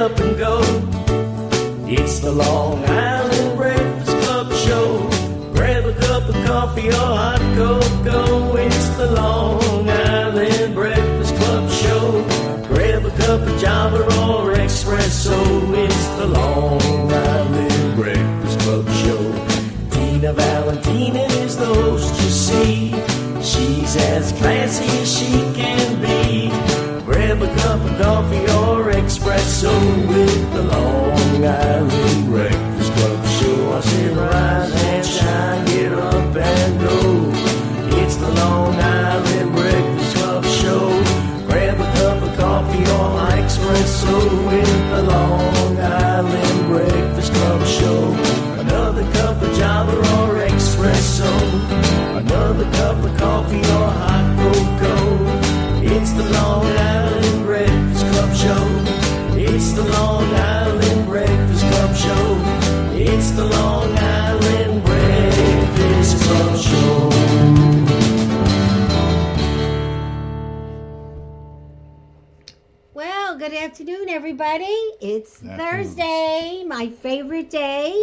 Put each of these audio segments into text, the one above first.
up and go. It's the Long Island Breakfast Club show. Grab a cup of coffee or hot cocoa. It's the Long Island Breakfast Club show. Grab a cup of Java or espresso. It's the Long Island Breakfast Club show. Tina Valentina is the host, you see. She's as classy as she can be. Grab a cup of coffee or espresso with the Long Island Breakfast Club show. I say rise and shine, get up and go. It's the Long Island Breakfast Club show. Grab a cup of coffee or espresso with the Long Island Breakfast Club show. Another cup of Java or espresso. Another cup of coffee or hot cocoa. It's the Long Island Breakfast Club show. It's the Long Island Breakfast Club show. It's the Long Island Breakfast Club show. Well, good afternoon, everybody. It's Thursday, my favorite day.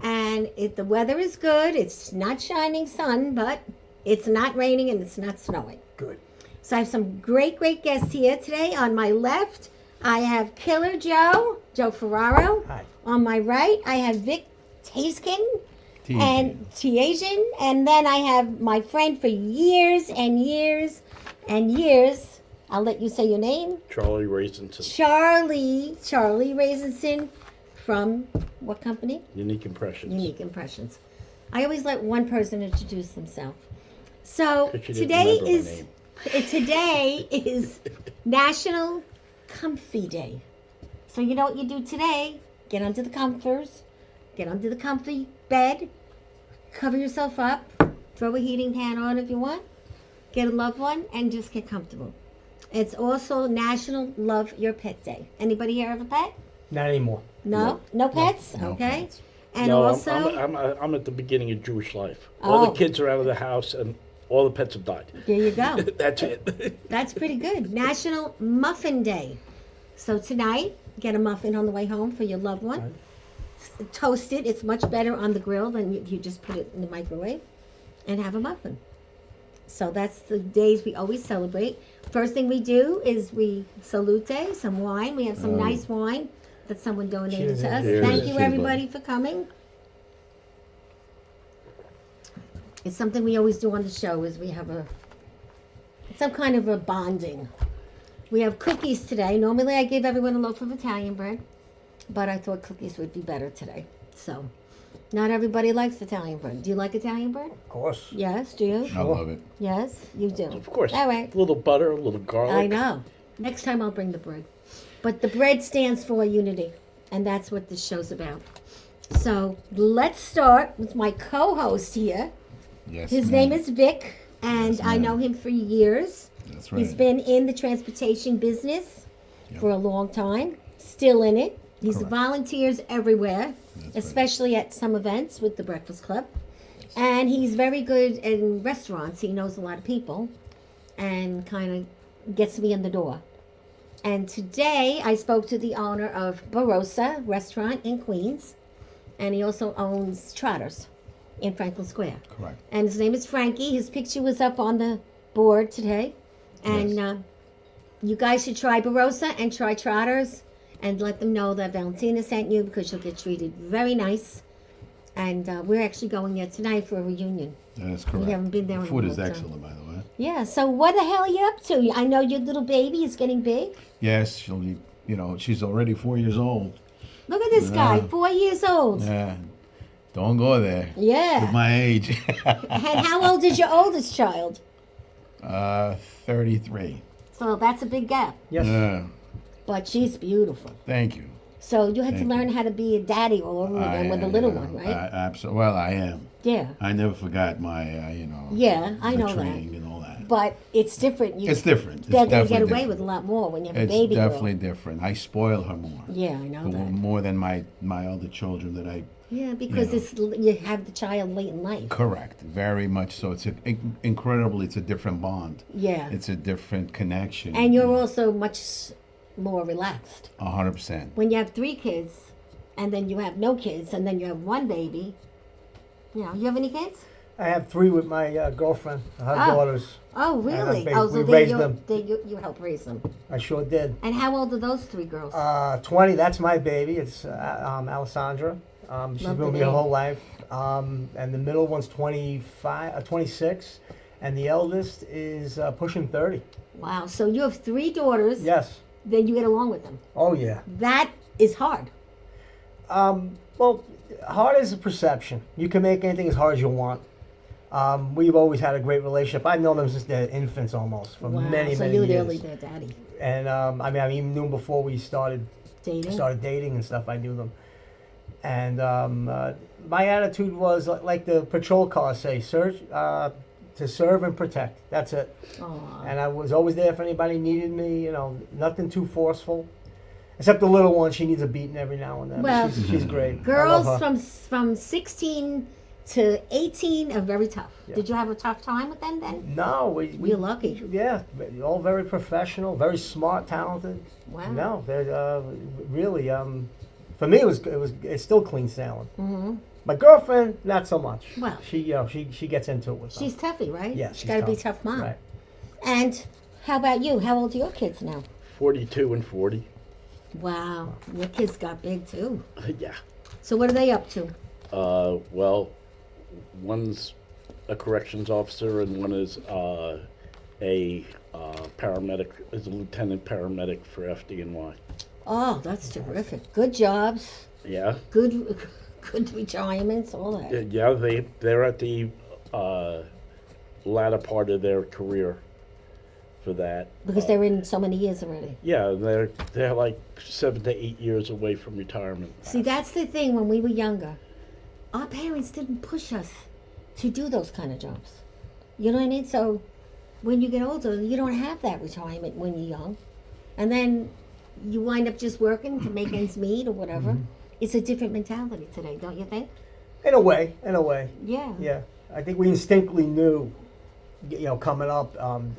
And the weather is good. It's not shining sun, but it's not raining and it's not snowing. Good. So I have some great guests here today. On my left, I have Killer Joe Ferraro. Hi. On my right, I have Vic Tajian and Tajian. And then I have my friend for years and years and years. I'll let you say your name. Charlie Razenson. Charlie Razenson from what company? Unique Impressions. Unique Impressions. I always let one person introduce themselves. So Today today is National Comfy Day. So you know what you do today? Get under the comforters, get under the comfy bed, cover yourself up, throw a heating pad on if you want, get a loved one, and just get comfortable. It's also National Love Your Pet Day. Anybody here have a pet? Not anymore. No pets? No Okay. pets. And no, also... I'm at the beginning of Jewish life. All the kids are out of the house and all the pets have died. There you go. That's it. That's pretty good. National Muffin Day. So tonight, get a muffin on the way home for your loved one. Toast it. It's much better on the grill than if you just put it in the microwave. And have a muffin. So that's the days we always celebrate. First thing we do is we salute some wine. We have some nice wine that someone donated to us. Cheers. Thank you, Cheers, everybody, for coming. It's something we always do on the show is we have some kind of a bonding. We have cookies today. Normally I give everyone a loaf of Italian bread, but I thought cookies would be better today. So, not everybody likes Italian bread. Do you like Italian bread? Of course. Yes, do you? I love it. Yes, you do. Of course. All right. A little butter, a little garlic. I know. Next time I'll bring the bread. But the bread stands for unity, and that's what this show's about. So let's start with my co-host here. Yes. His ma'am. name is Vic, and Yes, I ma'am. know him for years. That's right. He's been in the transportation business Yep. for a long time, still in it. He Correct. volunteers everywhere, That's especially at some events with the Breakfast Club. And he's very good in restaurants. He knows a lot of people and kind of gets me in the door. And today I spoke to the owner of Barossa Restaurant in Queens, and he also owns Trotters in Franklin Square. Correct. And his name is Frankie. His picture was up on the board today. And Yes. you guys should try Barossa and try Trotters and let them know that Valentina sent you because you'll get treated very nice. And we're actually going there tonight for a reunion. That is correct. haven't been there The in a food long is time. excellent, by the way. Yeah, so what the hell are you up to? I know your little baby is getting big. Yes, she'll be, she's already 4 years old. Look at this guy, Yeah. 4 years old. Yeah. Don't go there. Yeah. At my age. And how old is your oldest child? 33. So that's a big gap. Yes. Yeah. But she's beautiful. Thank you. So you had to Thank learn how to be a daddy all over again with a little one, right? Absolutely. Well, I am. Yeah. I never forgot my, Yeah, I the know that. training and all that. But it's different. It's different. It's They're going to get definitely away with a lot more when you have a It's baby girl. definitely different. I spoil her more. Yeah, I know that. More than my other children that I. Yeah, because you have the child late in life. Correct. Very much so. It's incredible. It's a different bond. Yeah. It's a different connection. And you're also much more relaxed. 100%. When you have 3 kids, and then you have no kids, and then you have 1 baby, you have any kids? I have 3 with my girlfriend, her Oh. daughters. Oh, really? And Oh, we so raised them. you help raise them. I sure did. And how old are those 3 girls? 20, that's my baby. It's Alessandra. She's Love been the with me her name. whole life. And the middle one's 26, and the eldest is pushing 30. Wow. So you have 3 daughters. Yes. Then you get along with them. Oh, yeah. That is hard. Well, hard is a perception. You can make anything as hard as you want. We've always had a great relationship. I've known them since they're infants almost, for Wow. many, so many you're years. really their daddy. And I even knew them before we started Dating? dating and stuff. I knew them. And my attitude was like the patrol cars say, to serve and protect. That's it. Aw. And I was always there if anybody needed me. Nothing too forceful. Except the little one, she needs a beating every now and then. Well, she's great. Girls I love her. from 16 to 18 are very tough. Yeah. Did you have a tough time with them then? No, we You're lucky. yeah, all very professional, very smart, talented. Wow. No, they're really for me it's still clean sailing. Mm-hmm. My girlfriend, not so much. Well. she gets into it with them. She's toughy, right? Yeah, She's she's got to be tough. tough mom. Right. And how about you? How old are your kids now? 42 and 40. Wow, your kids got big too. Yeah. So what are they up to? Well, one's a corrections officer and one is a paramedic, is a lieutenant paramedic for FDNY. Oh, that's terrific. Good jobs, Yeah. good retirements, all that. Yeah, they're at the latter part of their career for that. Because they're in so many years already. Yeah, they're like 7 to 8 years away from retirement. See, that's the thing. When we were younger, our parents didn't push us to do those kind of jobs. You know what I mean? So when you get older, you don't have that retirement when you're young. And then you wind up just working to make ends meet or whatever. It's a different mentality today, don't you think? In a way. Yeah. Yeah, I think we instinctively knew, coming up,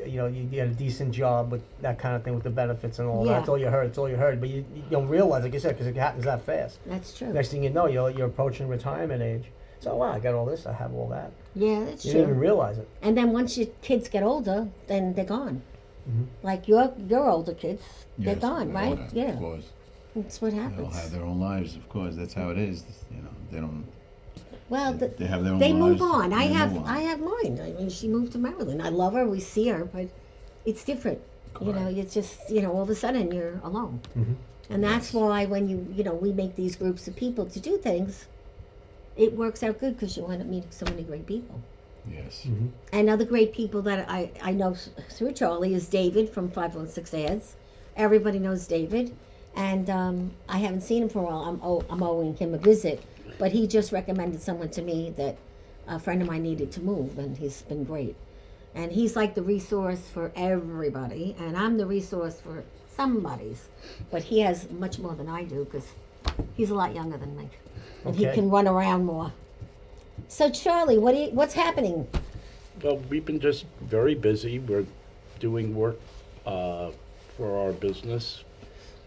you get a decent job with that kind of thing with the benefits and all that. Yeah. That's all you heard. It's all you heard. But you don't realize, like you said, because it happens that fast. That's true. Next thing you know, you're approaching retirement age. So, wow, I got all this. I have all that. Yeah, that's You didn't even true. realize it. And then once your kids get older, then they're gone. Mhm. Like your older kids, they're Yes, gone, right? Of Yeah, course. that's what They all happens. have their own lives, of course. That's how it is. They don't. Well, They have their own they lives. move on. I They have move on. I have mine. I mean, she moved to Maryland. I love her. We see her, but it's different. Correct. It's just all of a sudden you're alone, Mhm. and that's why when we make these groups of people to do things, it works out good because you end up meeting so many great people. Yes. And other great people that I know through Charlie is David from 516 Ads. Everybody knows David, and I haven't seen him for a while. I'm owing him a visit, but he just recommended someone to me that a friend of mine needed to move, and he's been great. And he's like the resource for everybody, and I'm the resource for somebody's. But he has much more than I do because he's a lot younger than me, and he Okay. can run around more. So Charlie, what's happening? Well, we've been just very busy. We're doing work for our business,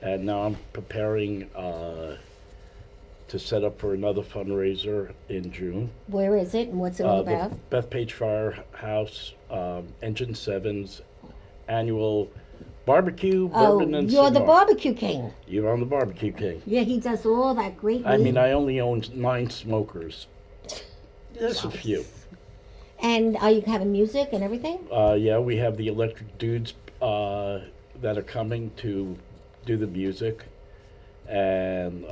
and now I'm preparing to set up for another fundraiser in June. Where is it, and what's it all The about? Bethpage Firehouse, Engine 7's annual barbecue, Oh, bourbon, and you're the cigar. barbecue king. You're on the Barbecue King. Yeah, he does all that great meat. I mean, I only own 9 smokers. Just a few. And are you having music and everything? Yeah, we have the Electric Dudes that are coming to do the music, and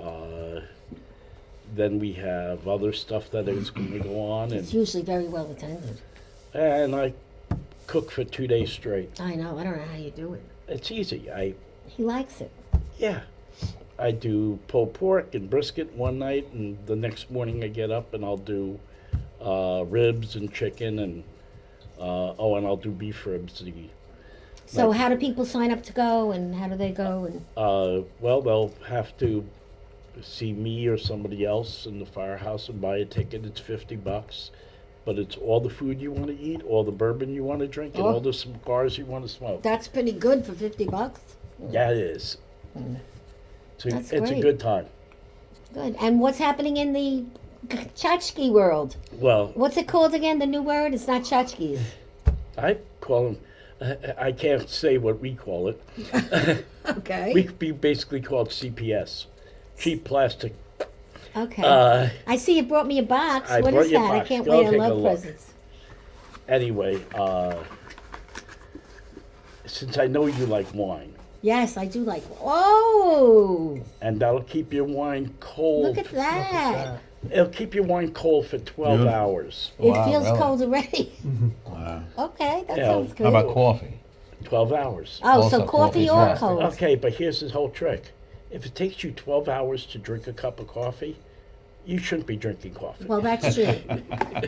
then we have other stuff that is going to go on, It's usually very well attended. and I cook for 2 days straight. I know. I don't know how you do it. It's easy. He likes it. Yeah, I do pulled pork and brisket one night, and the next morning I get up and I'll do ribs and chicken, and and I'll do beef ribs. So how do people sign up to go, and how do they go? And Well, they'll have to see me or somebody else in the firehouse and buy a ticket. It's $50, but it's all the food you want to eat, all the bourbon you want to drink, and Oh. all the cigars you want to smoke. that's pretty good for $50. Yeah, it is. That's It's a great. good time. Good. And what's happening in the tchotchke world? Well, What's it called again? The new word? It's not tchotchkes. I call them. I can't say what we call it. Okay. We basically call it CPS, cheap plastic. Okay. I see you brought me a box. I What brought is you a that? I box. can't Go wait. I take a love look. presents. Anyway, since I know you like wine, Yes, I do like. Oh, and that'll keep your wine cold. look at that. It'll keep your wine cold for 12 Beautiful. hours. It Wow, feels really? cold already. Wow. Okay, that Yeah. sounds good. How about coffee? 12 hours. Oh, so Also coffee coffee's or right. cold? Okay, but here's the whole trick. If it takes you 12 hours to drink a cup of coffee, you shouldn't be drinking coffee. Well, that's true.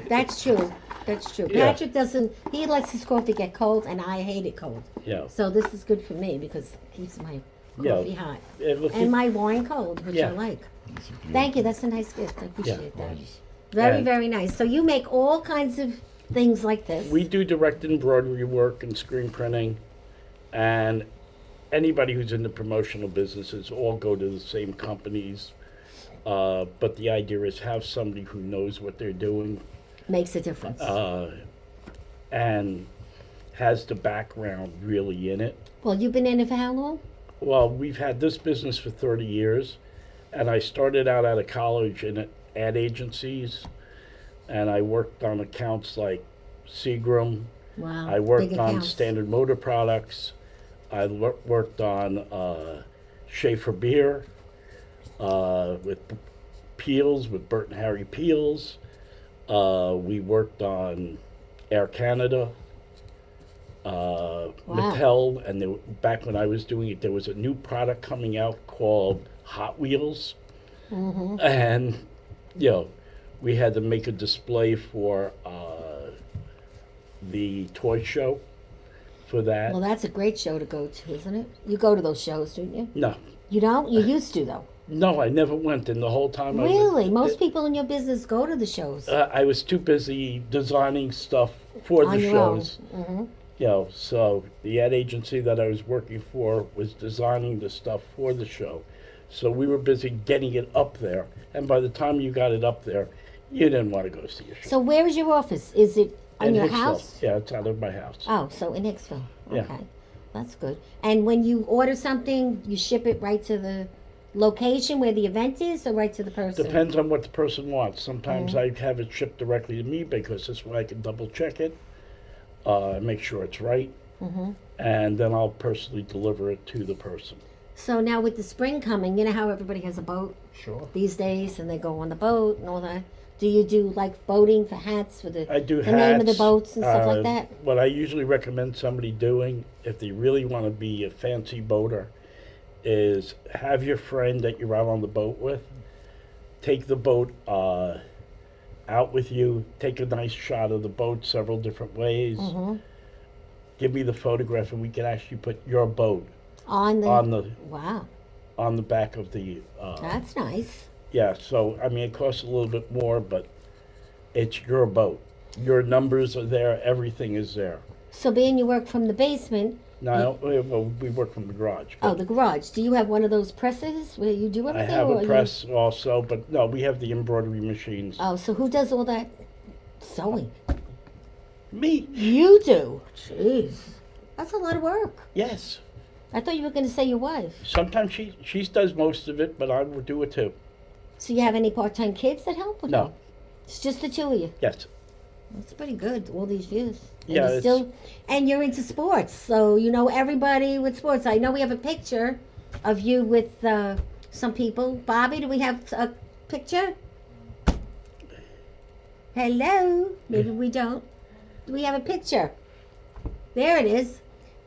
That's true. That's true. Yeah. Patrick doesn't. He lets his coffee get cold, and I hate it cold. Yeah. So this is good for me because it keeps my Yeah. coffee hot It'll and keep- my wine cold, which Yeah. I like. It's a beautiful- Thank you. That's a nice gift. I appreciate that. Gorgeous. Very, And- very nice. So you make all kinds of things like this. We do direct embroidery work and screen printing, and anybody who's in the promotional businesses all go to the same companies. But the idea is have somebody who knows what they're doing Makes a difference. and has the background really in it. Well, you've been in it for how long? Well, we've had this business for 30 years, and I started out of college in ad agencies, and I worked on accounts like Seagram. Wow. I worked big on accounts. Standard Motor Products. I worked on Schaefer Beer with Peels, with Bert and Harry Peels. We worked on Air Canada, Mattel, and back when I was doing it, there was a new product coming out called Hot Wheels. Mm-hmm. And, you know, we had to make a display for the toy show for that. Well, that's a great show to go to, isn't it? You go to those shows, don't you? No, You don't? You used to, though. no, I never went, and the whole time Really? Most people in your business go to the shows. I was too busy designing stuff for On the your own. shows. Mm-hmm. You know, so the ad agency that I was working for was designing the stuff for the show. So we were busy getting it up there, and by the time you got it up there, you didn't want to go see a show. So where is your office? Is it in your Hicksville. house? Yeah, it's out of my house. Oh, so in Hicksville. Yeah. Okay. That's good. And when you order something, you ship it right to the location where the event is or right to the person? Depends on what the person wants. Sometimes Mm-hmm. I have it shipped directly to me because this way I can double check it, make sure it's right, Mm-hmm. and then I'll personally deliver it to the person. So now with the spring coming, you know how everybody has a boat Sure. these days and they go on the boat and all that? Do you do like boating for hats for the, I do the name of the hats, boats and stuff like that? What I usually recommend somebody doing, if they really want to be a fancy boater, is have your friend that you're out on the boat with, take the boat out with you, take a nice shot of the boat several different ways, Mm-hmm. give me the photograph, and we can actually put your boat On the, on wow, the back of the that's nice. yeah. So I mean, it costs a little bit more, but it's your boat. Your numbers are there. Everything is there. So being you work from the basement, Now, well, we work from the garage. but oh, the garage, do you have one of those presses where you do I everything? have or a you- press also, but no, we have the embroidery machines. Oh, so who does all that sewing? Me? You do? Jeez. That's a lot of work. Yes. I thought you were going to say your wife. Sometimes she does most of it, but I will do it too. So you have any part-time kids that help with No. you? It's just the two of you. Yes. That's pretty good, all these years. And Yeah, you're it's- still, and you're into sports, so you know everybody with sports. I know we have a picture of you with some people. Bobby, do we have a picture? Hello? Maybe we don't. Do we have a picture? There it is.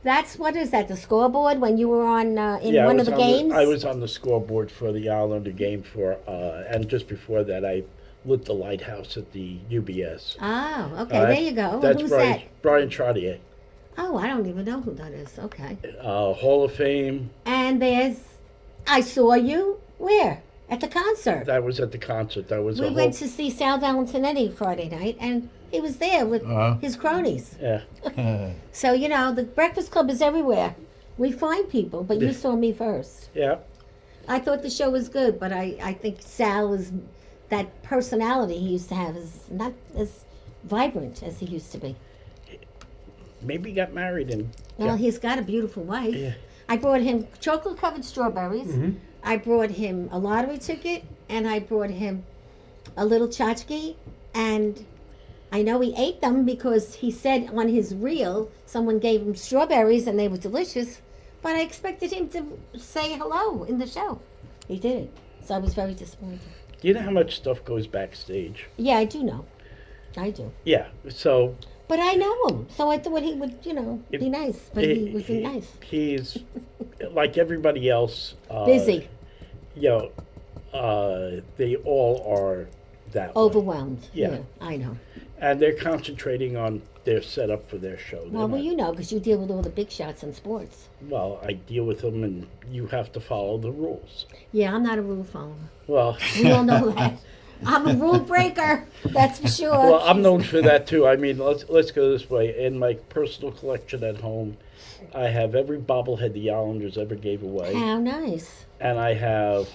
That's, what is that, the scoreboard when you were on in Yeah, one of the games? I was on the scoreboard for the Islander game and just before that, I lit the lighthouse at the UBS. Oh, okay, there you go. That's Who's Brian, that? Brian Trottier, Oh, I don't even know who that is. Okay. Hall of Fame. And I saw you, where? At the concert. That was at the concert. That was We a went whole, to see Sal Valentinetti Friday night, and he was there with Uh-huh. his cronies. yeah. So, you know, the Breakfast Club is everywhere. We find people, but you saw me first. Yeah. I thought the show was good, but I think Sal is, that personality he used to have is not as vibrant as he used to be. Maybe he got married and. Well, he's got a beautiful wife. Yeah. I brought him chocolate-covered strawberries. I brought him a lottery ticket, and I brought him a little tchotchke. And I know he ate them because he said on his reel someone gave him strawberries and they were delicious. But I expected him to say hello in the show. He didn't. So I was very disappointed. You know how much stuff goes backstage? Yeah, I do know. I do. Yeah. So. But I know him, so I thought he would, be nice. But he wasn't nice. He's like everybody else. Busy. You know, they all are that way. Overwhelmed. Yeah. I know. And they're concentrating on their setup for their show. They're Well, not- you know, because you deal with all the big shots in sports. Well, I deal with them, and you have to follow the rules. Yeah, I'm not a rule follower. Well, We all know that. I'm a rule breaker, that's for sure. well, I'm known for that too. I mean, let's go this way. In my personal collection at home, I have every bobblehead the Islanders ever gave away, How nice. and I have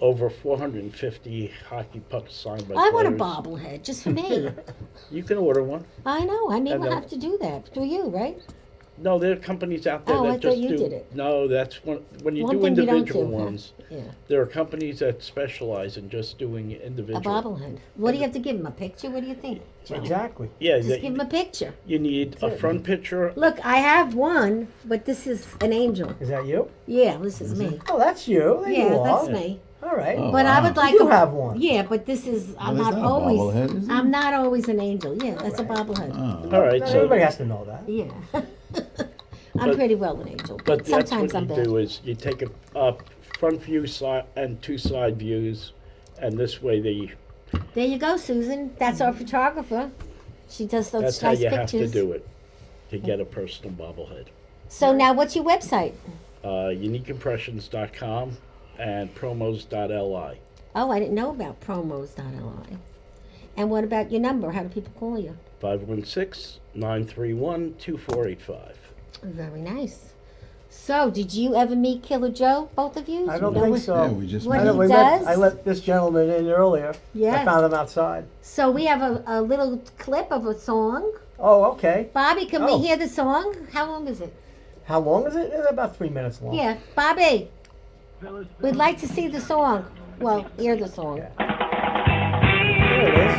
over 450 hockey pucks signed by I want a players. bobblehead, just for me. You can order one. I know, I may And will then- have to do that. Do you, right? No, there are companies out there Oh, that I thought just you do. did it. No, that's when you One do thing you don't individual do, huh? ones. Yeah, There are companies that specialize in just doing a individual. bobblehead. What do you have to give him, a picture? What do you think, Joe? Exactly. Yeah, Just give him a picture. you need a front picture. Look, I have one, but this is an angel. Is that you? Yeah, this is me. Oh, that's you. There Yeah, you are. that's me. All right. Oh. But I would wow. like You do a, have one. Yeah, but this is I'm Well, not that's not a always bobblehead, is it? I'm not always an angel. Yeah, that's a bobblehead. Oh. All right, Not so everybody has to know that. Yeah. I'm But- pretty well an angel. but that's sometimes what I'm you bad. do is you take a front view side and two side views, and this way There you go, Susan. That's our photographer. She does those that's how nice you pictures. have to do it to get a personal bobblehead. So now, what's your website? Uniqueimpressions.com and promos.li. Oh, I didn't know about promos.li. And what about your number? How do people call you? 516-931-2485. Very nice. So, did you ever meet Killer Joe, both of you? I You don't know think what- so. Yeah, we just What I, met. he we does? met, I let this gentleman in earlier. Yes. I found him outside. So we have a little clip of a song. Oh, okay. Bobby, can Oh. we hear the song? How long is it? How long is it? It's about 3 minutes long. Yeah, Bobby. We'd like to see the song. Well, hear the song. Yeah. Here it is.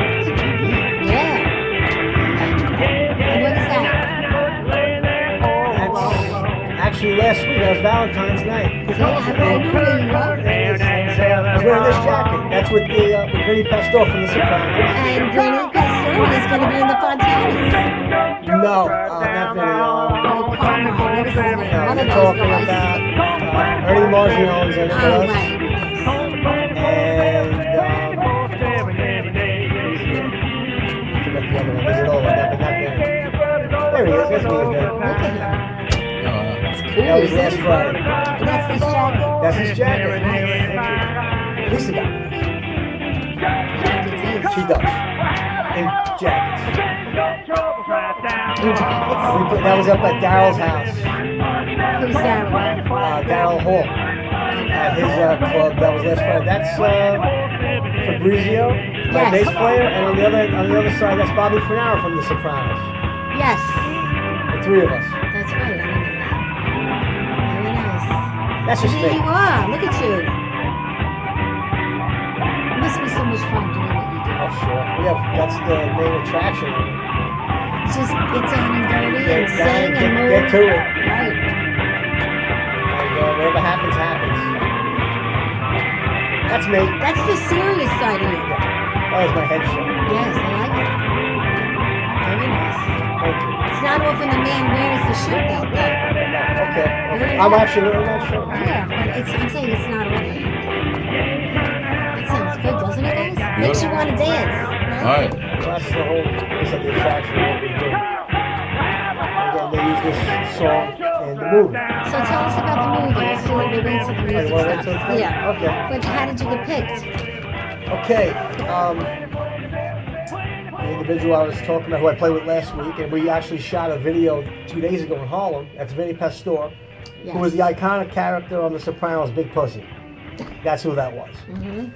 Yeah. And what is that? That's actually last week. That was Valentine's night. Yeah, I knew where you were. I was wearing this jacket. That's with Vinny Pastor from The Sopranos. And Granny Pastore is going to be in the Fontanas. No, not Vinny. Oh, Carmel. What is his name? No, One of we're those talking guys. about Ernie Margione's in it with Oh, us. right. And I forgot the other one. There's another one, but not Vinny. There he is. That's me and Vinny. Look at him. Uh, That was last Friday. And that's this jacket. That's his jacket. Lisa got it. She does. In jackets. That was up at Daryl's house. Who's that? Daryl Hall. At his club. That was last Friday. That's Fabrizio, my Yes. bass player, and on the other side, that's Bobby Ferraro from The Sopranos. Yes. The three of us. That's right. I remember that. Very nice. That's just There me. you are. Look at you. It must be so much fun doing what you do. Oh, sure. That's the main attraction. Just get down and dirty Get and down, sing and move. get to it. Right. And whatever happens, happens. That's me. That's the serious side of you. That was my headshot. Yes, I like it. Very nice. Thank you. It's not often a man wears the shirt that way. Okay. I'm actually wearing that shirt. Yeah, but I'm saying it's not often. That sounds good, doesn't it, guys? Makes you want to dance. all Right? right. That's the whole piece of the attraction of what we do. Again, they use this song in the movie. So tell us about the movie. We'll see what we're into the Oh, you music want to stuff. into it? Yeah. Okay. But how did you get picked? Okay. The individual I was talking about, who I played with last week, and we actually shot a video 2 days ago in Harlem. That's Vinny Pastore, Yes. who was the iconic character on The Sopranos, Big Pussy. That's who that was. Mm-hmm.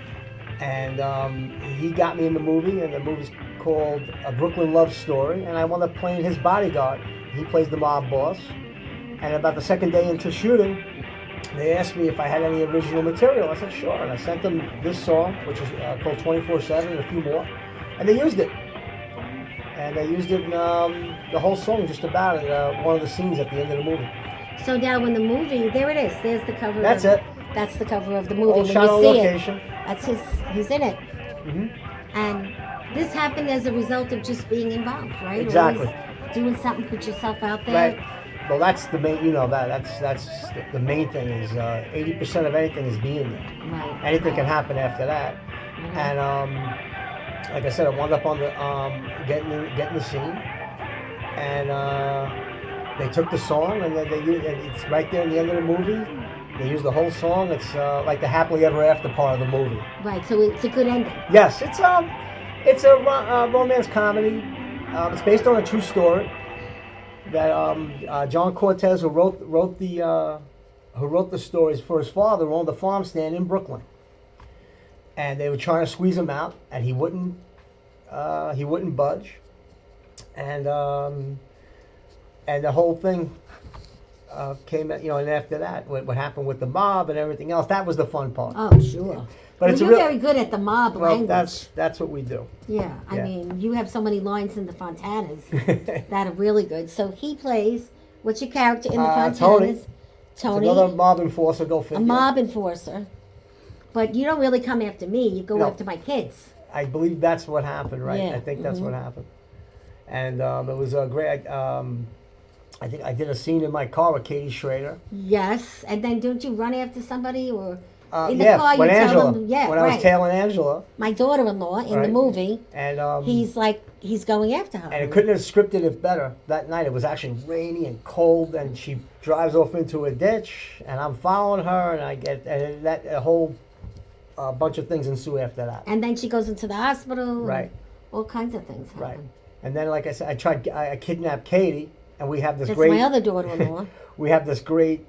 And he got me in the movie, and the movie's called A Brooklyn Love Story, and I wound up playing his bodyguard. He plays the mob boss. And about the second day into shooting, they asked me if I had any original material. I said, sure. And I sent them this song, which is called 24/7, and a few more. And they used it. And they used it in the whole song, just about it, one of the scenes at the end of the movie. So now when the movie, there it is. There's the cover. That's it. That's the cover of the movie. All When shot you on see location. it, that's he's in it. Hmm. And this happened as a result of just being involved, right? Exactly. Always doing something, put yourself out there. Right. Well, that's the main, that's the main thing is 80% of anything is being there. Right. Anything can happen after that. Mhm. And like I said, I wound up on the getting the scene, and they took the song, and then it's right there in the end of the movie. They use the whole song. It's like the happily ever after part of the movie. Right. So it's a good ending. Yes, it's a romance comedy. It's based on a true story that John Cortez, who wrote the stories for his father, owned a farm stand in Brooklyn, and they were trying to squeeze him out, and he wouldn't budge, and the whole thing came, and after that, what happened with the mob and everything else, that was the fun part. Oh, sure. But Well, it's you're very good at the mob well, language. that's what we do. Yeah, I Yeah. mean, you have so many lines in the Fontanas that are really good. So he plays, what's your character in the Fontanas? Tony. Tony, It's another mob enforcer. Go a figure. mob enforcer. But you don't really come after me, you go No. after my kids. I believe that's what happened, right? Yeah, I think that's mhm. what happened. And it was a great. I think I did a scene in my car with Katie Schrader. Yes, and then don't you run after somebody or in the Yeah, car you when tell Angela, them, yeah, when I right. was tailing Angela, My daughter-in-law in the Right. movie, and he's going after her. and it couldn't have scripted it better. That night it was actually rainy and cold, and she drives off into a ditch, and I'm following her, and I get and that a whole bunch of things ensue after that. And then she goes into the hospital. and Right. All kinds of things happen. Right. And then, like I said, I kidnapped Katie, and we have this That's great. my other daughter-in-law. We have this great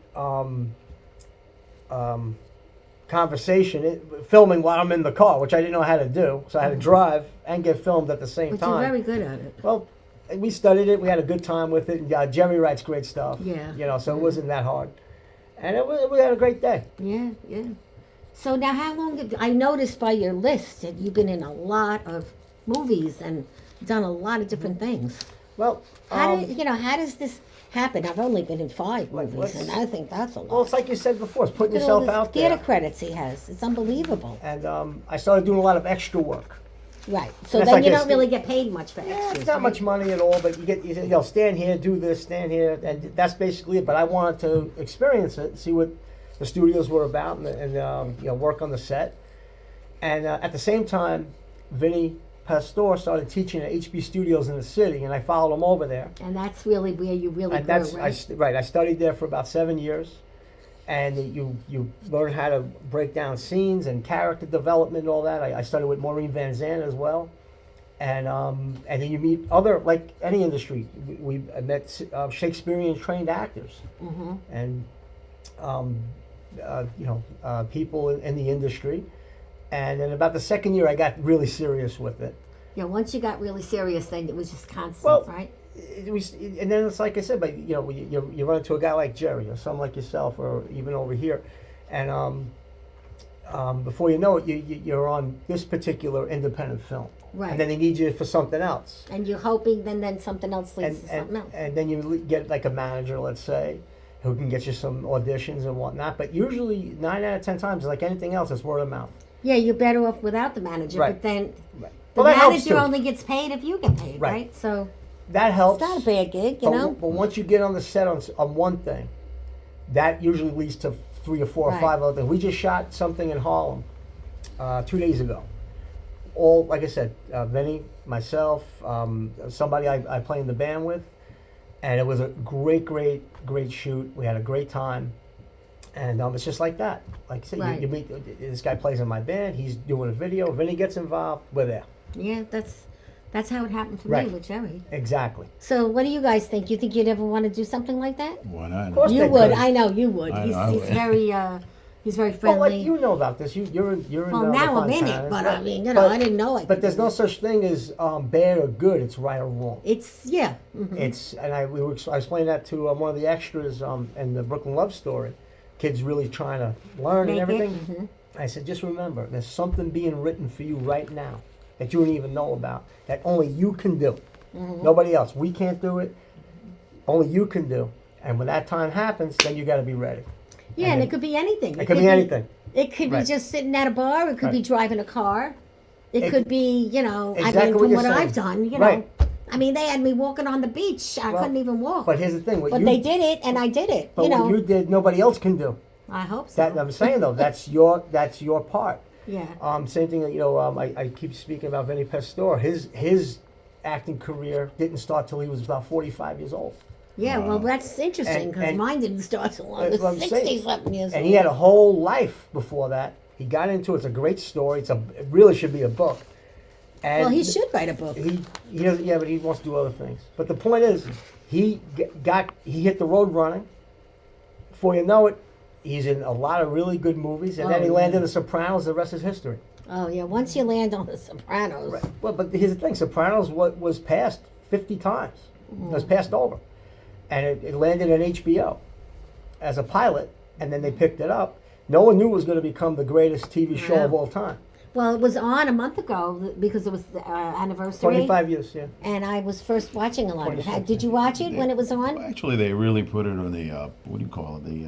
conversation, filming while I'm in the car, which I didn't know how to do. So I had to drive and get filmed at the same But time. you're very good at it. Well, we studied it. We had a good time with it. And Jerry writes great stuff. Yeah. So it wasn't that hard. And we had a great day. Yeah, yeah. So now how long I noticed by your list that you've been in a lot of movies and done a lot of different things. Well, How does this happen? I've only been in 5 movies let's- and I think that's a lot. well, it's like you said before. It's putting Look at all yourself this out theater there. credits he has. It's unbelievable. And I started doing a lot of extra work. Right. So That's then like you this. don't really get paid much for Yeah, extras. it's not right? much money at all, but you stand here, do this, stand here, and that's basically it. But I wanted to experience it, see what the studios were about, and work on the set. And at the same time, Vinny Pastore started teaching at HB Studios in the city, and I followed him over there. And that's really where you really And grew, that's right? I studied there for about 7 years, and you learn how to break down scenes and character development and all that. I studied with Maureen Van Zandt as well, and then you meet other, like any industry. I met Shakespearean trained actors, Mm-hmm. and people in the industry. And in about the second year, I got really serious with it. Yeah, once you got really serious, then it was just constant, Well, right? And then it's like I said, but you run into a guy like Jerry or someone like yourself, or even over here, and before you know it, you're on this particular independent film, Right. and then they need you for something else, And you're hoping then something else leads to something else. and then you get like a manager, let's say, who can get you some auditions and whatnot. But usually 9 out of 10 times, like anything else, it's word of mouth. Yeah, you're better off without the manager, Right. but then Right. the Well, that helps manager too. only gets paid if you get paid, Right. right? So That helps. it's not a bad gig, you but, know? But once you get on the set on one thing, that usually leads to 3 or 4 or Right. 5 other things. We just shot something in Harlem 2 days ago. All, like I said, Vinny, myself, somebody I play in the band with, And it was a great shoot. We had a great time. And it's just like that. Like I said, Right. you meet, this guy plays in my band. He's doing a video. Vinny gets involved. We're there. Yeah, that's how it happened for Right. me with Jerry. Exactly. So what do you guys think? You think you'd ever want to do something like that? Why not? Of course You they would. could. I know you would. I He's, know I he's would. very he's very Well, friendly. like you know about this. You're in. Well, now I'm in it, but I mean, you know, I didn't know it. But there's no such thing as bad or good. It's right or wrong. It's mhm. It's I explained that to one of the extras in the Brooklyn Love Story. Kids really trying to learn and Make it, everything. mhm. I said, just remember, there's something being written for you right now that you don't even know about that only you can do. Mm-hmm. Nobody else. We can't do it. Only you can do. And when that time happens, then you got to be ready. Yeah, and it could be anything. It could be anything. It could be Right. just sitting at a bar. It could be Right. driving a car. It It- could be, you know, Exactly I mean, what from you're what I've saying. done, you Right. know. I mean, they had me walking on the beach. I Well, couldn't even walk. But here's the thing. But they did it, and I did it. But You know, what you did, nobody else can do. I hope so. That I'm saying though, that's your part. Yeah. Same thing. You know, I keep speaking about Vinny Pastore. His acting career didn't start till he was about 45 years old. Yeah, well, that's interesting because And- mine didn't start till I That's was what I'm saying. 60-something years And old. he had a whole life before that. He got into it. It's a great story. It really should be a book. And Well, he should write a book. He doesn't. Yeah, but he wants to do other things. But the point is, he hit the road running. Before you know it, he's in a lot of really good movies, and then he Oh, landed yeah. in The Sopranos. The rest is history. Oh, yeah, once you land on The Sopranos. Right. Well, but here's the thing: Sopranos was passed 50 times. It was passed over, and it landed at HBO as a pilot, and then they picked it up. No one knew it was going to become the greatest TV show Yeah. of all time. Well, it was on a month ago because it was the anniversary. 25 years, yeah. And I was first watching a lot of it. 26, Did you watch it when it was on? Actually, they really put it on the what do you call it? The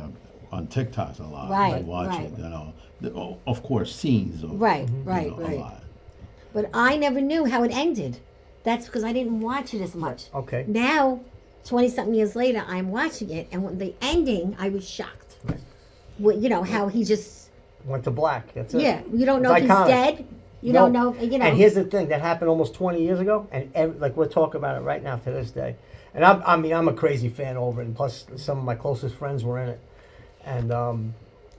on TikTok a lot. Right, I watch right. it. You know, of course, scenes. Of, Right, you right, know, right. A lot. But I never knew how it ended. That's because I didn't watch it as much. Okay. Now, 20-something years later, I'm watching it, and when the ending, I was shocked. Right. Well, you know, how he just, Went to black. That's it. yeah, you don't know It's if he's iconic. dead. You No. don't know, you know. And here's the thing: that happened almost 20 years ago, and like we're talking about it right now to this day. And I'm a crazy fan over it, and plus some of my closest friends were in it, and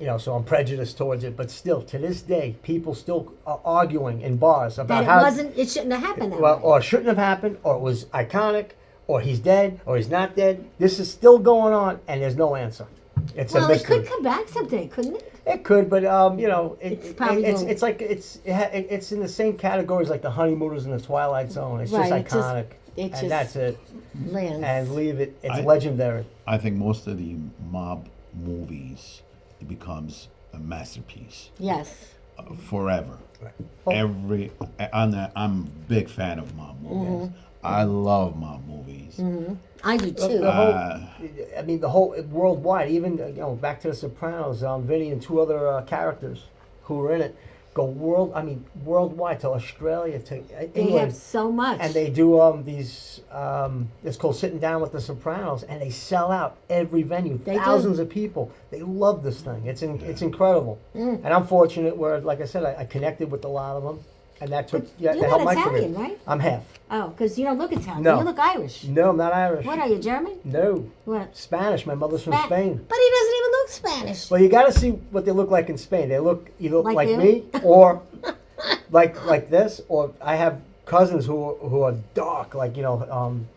you know, so I'm prejudiced towards it. But still, to this day, people still are arguing in bars about that it shouldn't have happened that well, way. or it shouldn't have happened, or it was iconic, or he's dead, or he's not dead. This is still going on, and there's no answer. It's a Well, it mystery. could come back someday, couldn't it? It could, but you know, It's probably it's won't. it's like it's in the same categories like the Honeymooners in the Twilight Zone. It's Right, just iconic, it and just that's it. Lands. And leave it. It's I- legendary. I think most of the mob movies it becomes a masterpiece Yes. forever. Oh. I'm a big fan of mob movies. I love mob movies. I do too. The whole, Uh, I mean, the whole worldwide. Even you know, back to The Sopranos. Vinny and two other characters who were in it go worldwide to Australia to they England. have so much. And they do these. It's called Sitting Down with the Sopranos, and they sell out every venue. They do. Thousands of people. They love this thing. It's incredible. Mm. And I'm fortunate where, like I said, I connected with a lot of them, and that took You're that not helped my Italian, career. right? I'm half. Oh, because you don't look Italian. No. You look Irish. No, I'm not Irish. What are you, German? No, What? Spanish. My mother's from Spa- Spain. But he doesn't even look Spanish. Well, you got to see what they look like in Spain. They look either Like like you? me or like this, or I have cousins who are dark, like who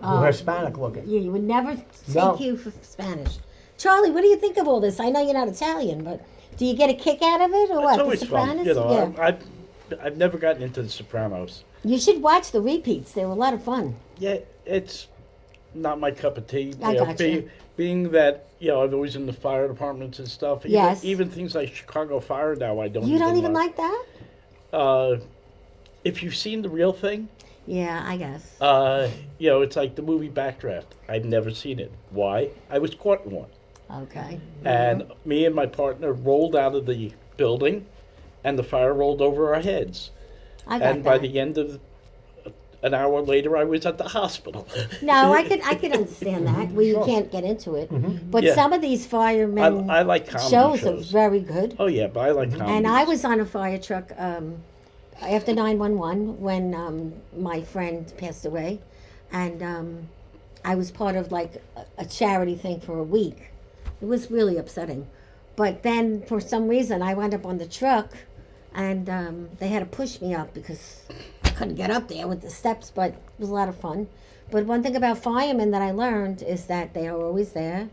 are Hispanic looking. Yeah, you would never take No. you for Spanish. Charlie, what do you think of all this? I know you're not Italian, but do you get a kick out of it or what? It's always the fun. Sopranos? You know, Yeah. I've never gotten into The Sopranos. You should watch the repeats. They were a lot of fun. Yeah, it's not my cup of tea. I You know, gotcha. being that I've always in the fire departments and stuff. Yes. Even things like Chicago Fire now, I don't. You don't even like that? If you've seen the real thing, Yeah, I guess. it's like the movie Backdraft. I've never seen it. Why? I was caught in one, Okay. and me and my partner rolled out of the building, and the fire rolled over our heads. I got And by that. the end of an hour later, I was at the hospital. No, I could understand that. Well, you can't get into it. But Yeah. some of these firemen I like comedy shows are shows. very good. Oh yeah, but I like comedy. And I was on a fire truck after 911 when my friend passed away, and I was part of like a charity thing for a week. It was really upsetting. But then for some reason I wound up on the truck, and they had to push me up because I couldn't get up there with the steps, but it was a lot of fun. But one thing about firemen that I learned is that they are always there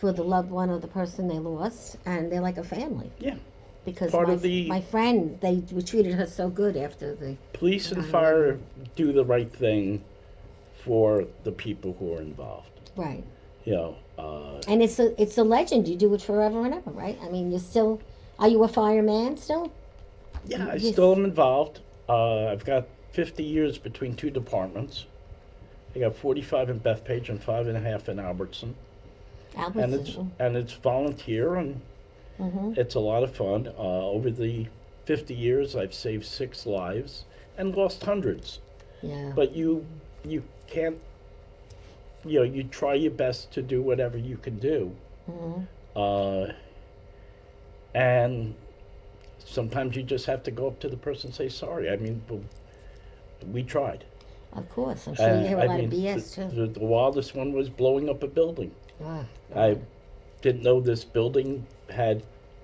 for the loved one or the person they lost, and they're like a family. Yeah. Because Part of the- my friend, we treated her so good after the... Police and fire do the right thing for the people who are involved. Right. You know, And it's a legend. You do it forever and ever, right? I mean, are you a fireman still? yeah, I Yes. still am involved. I've got 50 years between two departments. I got 45 in Bethpage and 5.5 in Albertson. Albertson. And it's volunteer, and it's a lot of fun. Over the 50 years, I've saved 6 lives and lost hundreds. Yeah. But you can't, you try your best to do whatever you can do. And sometimes you just have to go up to the person and say sorry. I mean, we tried. Of course. I'm sure you hear a lot of BS too. The wildest one was blowing up a building. Ah, I didn't know this building had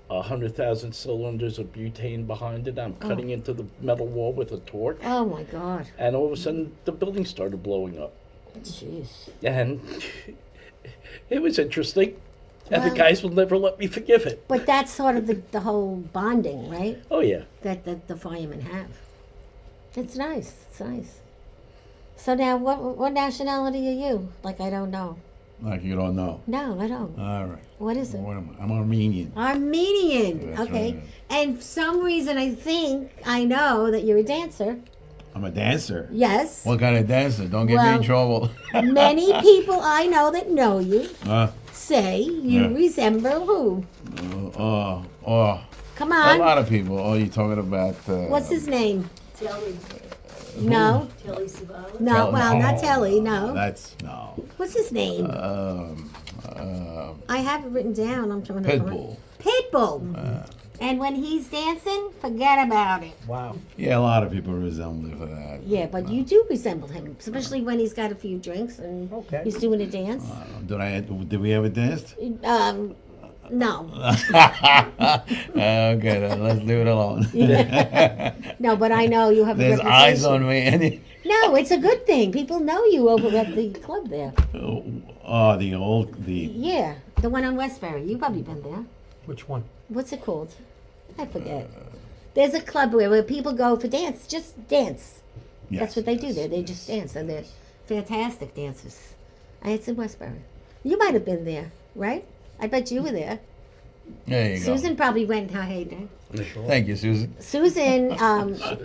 100,000 cylinders of butane behind it. I'm cutting into the metal wall with a torch, oh my God. and all of a sudden the building started blowing up. Jeez. And it was interesting. And the Well- guys will never let me forgive it. But that's sort of the whole bonding, right? Oh, yeah. That the firemen have. It's nice. It's nice. So now, what nationality are you? Like, I don't know. Like you don't know. No, I don't. All right. What is it? What am I? I'm Armenian. Armenian. That's Okay. right. And for some reason, I think I know that you're a dancer. I'm a dancer. Yes. What kind of dancer? Don't get me in Well- trouble. Many people I know that know you uh, say you Yeah. resemble who? Come a on. lot of people. Oh, you're talking about. What's his name? Telly, No. Telly Savalas. No. Well, not Telly. No. That's no. What's his name? I have it written down. I'm trying to find Pitbull. Pitbull. And when he's dancing, forget about it. Wow. Yeah, a lot of people resemble him for that. Yeah, but you do resemble him, especially when he's got a few drinks and Okay. he's doing a dance. Did we ever dance? No, Okay, then let's leave it alone. no, but I know you have a There's reputation. eyes on me. No, it's a good thing. People know you over at the club there. Oh, the Yeah, the one on Westbury. You've probably been there. Which one? What's it called? I forget. There's a club where people go for dance, just dance. yes, That's what they do yes, there. They yes. just dance, and they're fantastic dancers. And it's in Westbury. You might have been there, right? I bet you were there. There you Susan probably went. Hey, there. go. Thank you, Susan. Susan,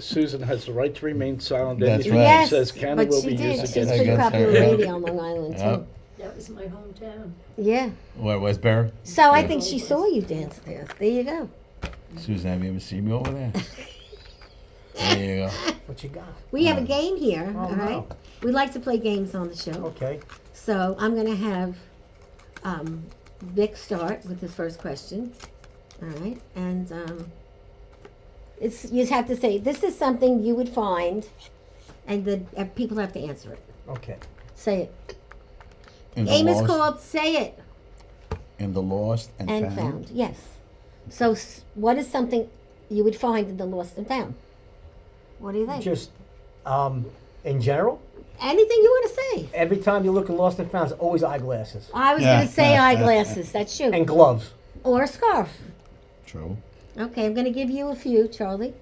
Susan has the right to remain silent. That's Anything right. yes, she says can but or will she be did. used She's against I pretty guess her. popular so, yeah. lady on Long Island too. Yep. That was my hometown. Yeah. What, Westbury? So I think she saw you dance there. There you go. Susan, have you ever seen me over there? There you go. What you got? We have a game here. Oh, all right. no. We like to play games on the show. Okay. So I'm gonna have Vic start with his first question. All right, and you have to say this is something you would find, and the people have to answer it. Okay. Say it. In the Game is lost, called "Say It" In the lost and, and found. Yes. So what is something you would find in the lost and found? What do you think? Just in general, Anything you want to say. every time you look at Lost and Found, it's always eyeglasses I was Yeah. gonna say eyeglasses. That's true. and gloves. Or a scarf. True. Okay, I'm gonna give you a few, Charlie,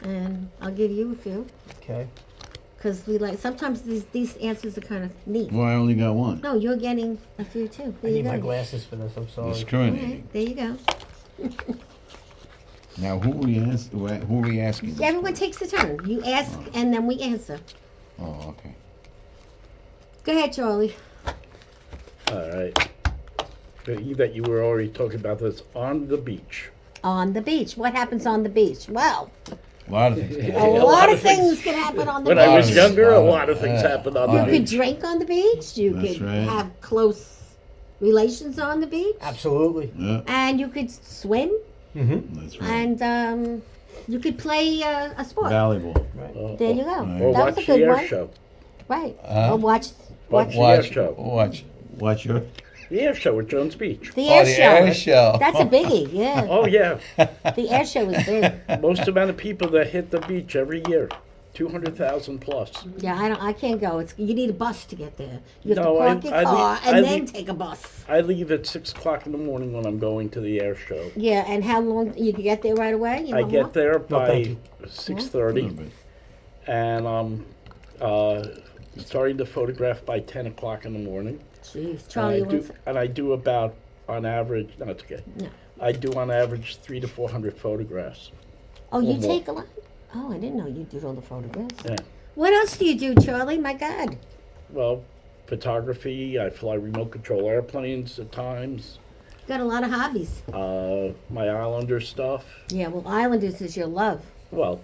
and I'll give you a few. Okay. Because we like sometimes these answers are kind of neat. Well, I only got one. No, you're getting a few too. I There you need my go. glasses for this. I'm sorry. All Discriminating. right, there you go. Now, who are we asking? this Everyone for? takes a turn. You ask and then we answer. Oh, okay. Go ahead, Charlie. All right. You bet you were already talking about this on the beach. On the beach. What happens on the beach? Well, A lot of things. a lot of things can happen on the When beach. I was Yes. younger, a lot of things happened on You the could beach. drink on the beach. You That's could right. have close relations on the beach, Absolutely. Yeah, and you could swim, Mm-hmm. that's right. and you could play a sport. Volleyball. Right. Oh, There you go. Right. Or That was watch a good the air one. show. Right. Huh? Well, watch Watch Watch, the air show. watch your. The air show at Jones Beach. the air the show. air show. That's a biggie. Yeah. Oh yeah, The air show is big. most amount of people that hit the beach every year, 200,000 plus. Yeah, I can't go. You need a bus to get there. You have No, to park your car I and then leave- take a bus. I leave at 6 o'clock in the morning when I'm going to the air show. Yeah, and how long you can get there right away? You I know get what? there thank by you. 6:30, and I'm starting to photograph by 10 o'clock in the morning. Jeez, Charlie, And I do about, on average, no, it's okay. No. I do on average 300 to 400 photographs. Oh, you more. take a lot. Oh, I didn't know you did all the photographs. Yeah. What else do you do, Charlie? My God. Well, photography. I fly remote control airplanes at times. Got a lot of hobbies. My Islander stuff. Yeah, well, Islanders is your love. Well,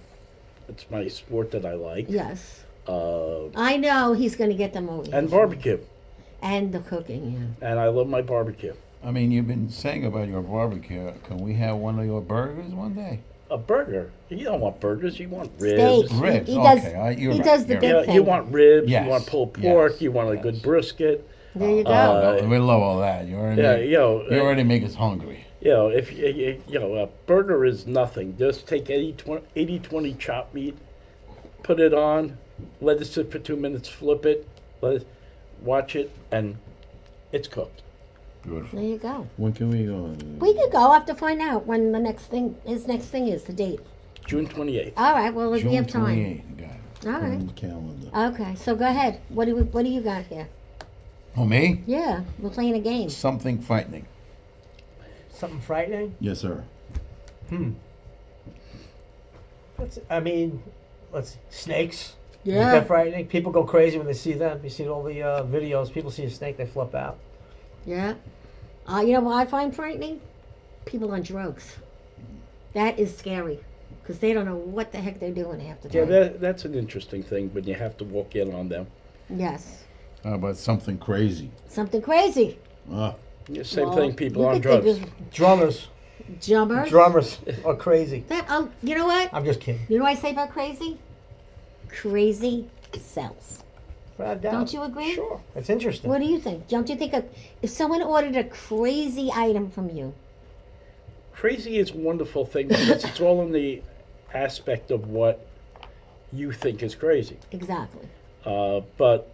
it's my sport that I like. Yes. Uh, I know he's going to get them over. and barbecue. And the cooking, And I love my barbecue. I mean, you've been saying about your barbecue. Can we have one of your burgers one day? A burger. You don't want burgers. You want yeah. ribs. Steak. Ribs, He does, okay, you're he right, does the you're big right. thing. You want ribs. Yes, You want pulled pork. yes, You want a yes. good brisket. There you go. Uh, We love all that. You already, Yeah, you already make us hungry. if a burger is nothing. Just take 80-20 chopped meat, put it on, let it sit for 2 minutes, flip it, watch it, and it's cooked. Beautiful. There you go. When can we go? We could go. I'll have to find out when his next thing is, the date. June 28th. All right, well, we June have time. 28th. Got it. All Put it right. on the calendar. Okay, so go ahead. What do you got here? Oh, me? Yeah, we're playing a game. Something frightening. Something frightening? Yes, sir. Let's see. Snakes. Is Yeah. that frightening? People go crazy when they see them. You see all the videos. People see a snake, they flip out. Yeah. You know what I find frightening? People on drugs. That is scary because they don't know what the heck they're doing half the Yeah, time. that's an interesting thing, but you have to walk in on them. Yes. How about something crazy? Something crazy. Yeah, same Well, thing, people you on could think drugs. of Drummers. Jumpers. Drummers are crazy. You know what? I'm just kidding. You know what I say about crazy? Crazy sells. Without a doubt. Don't you agree? Sure. It's interesting. What do you think? Don't you think if someone ordered a crazy item from you? Crazy is a wonderful thing because it's all in the aspect of what you think is crazy. Exactly. But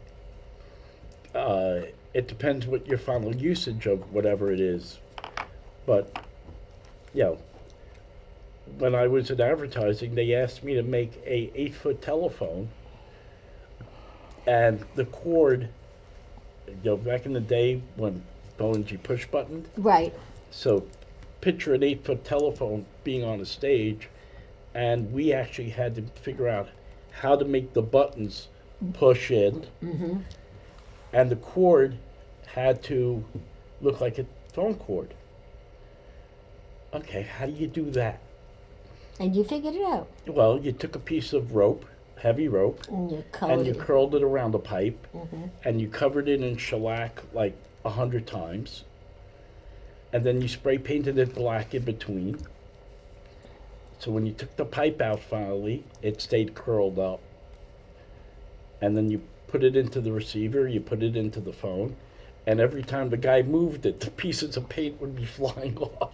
it depends what your final usage of whatever it is. But, when I was in advertising, they asked me to make a 8-foot telephone, and the cord, back in the day when phones you push buttoned, Right. so picture an 8-foot telephone being on a stage, and we actually had to figure out how to make the buttons push in, and the cord had to look like a phone cord. Okay, how do you do that? And you figured it out. Well, you took a piece of rope, heavy rope, And you and colored you it. curled it around a pipe, and you covered it in shellac like 100 times, and then you spray painted it black in between. So when you took the pipe out finally, it stayed curled up. And then you put it into the receiver, you put it into the phone, and every time the guy moved it, the pieces of paint would be flying off.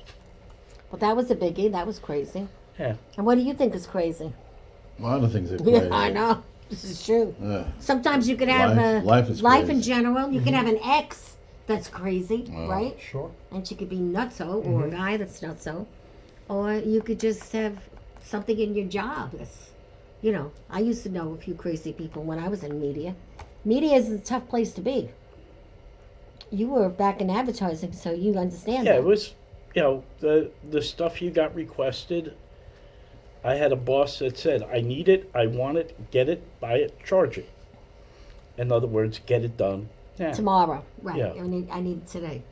Well, that was a biggie. That was crazy. Yeah. And what do you think is crazy? A lot of things are crazy. Yeah, I know. This is true. Yeah. Sometimes you could have Life is life in crazy. general. You can have an ex that's crazy, right? Sure. And she could be nutso, or a guy that's nutso. Or you could just have something in your job that's, I used to know a few crazy people when I was in media. Media is a tough place to be. You were back in advertising, so you understand Yeah, that. it was, the stuff you got requested. I had a boss that said, I need it, I want it, get it, buy it, charge it. In other words, get it done. Yeah. Tomorrow, right. Yeah. I need it today.